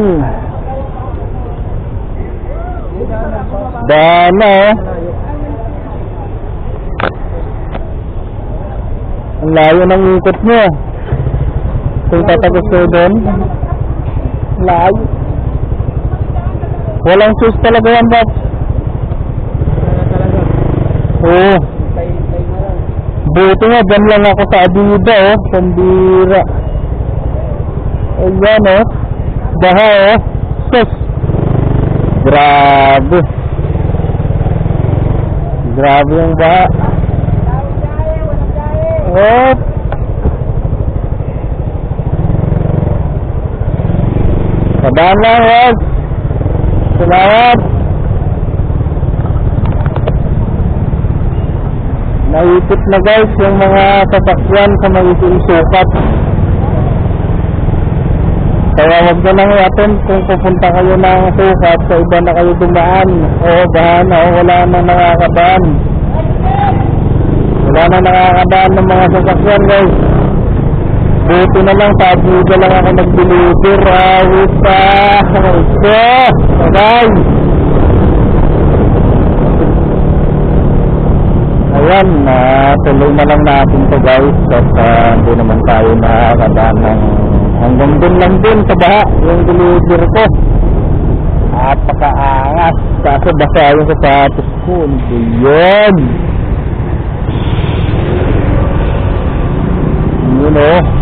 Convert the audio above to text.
Ayan. Dana oh. Ang layo ng ikot nyo. Kung tatapos ko doon. Layo. Walang sus talaga yan, Bob. Oo. Buti nga, dyan lang ako sa Adida oh. Pambira. Ayan oh. Baha oh. Sus. Grabe. Grabe yung baha. Hop. Sabaan lang guys. Salamat. Naipit na guys yung mga sasakyan sa may sukat. Kaya wag na lang natin kung pupunta kayo ng sukat sa iba na kayo dumaan. O bahan o wala nang nakakadaan. Wala nang nakakadaan ng mga sasakyan guys. Buti na lang sa Abuja lang ako nag-deliver. Awit pa. So, bye. Ayan, tuloy na lang natin to guys. At hindi naman tayo nakakadaan ng hanggang dun lang din sa baha yung deliver ko. Napakaangas. Kaso basa yung sapatos ko. Ano yun? Yun o.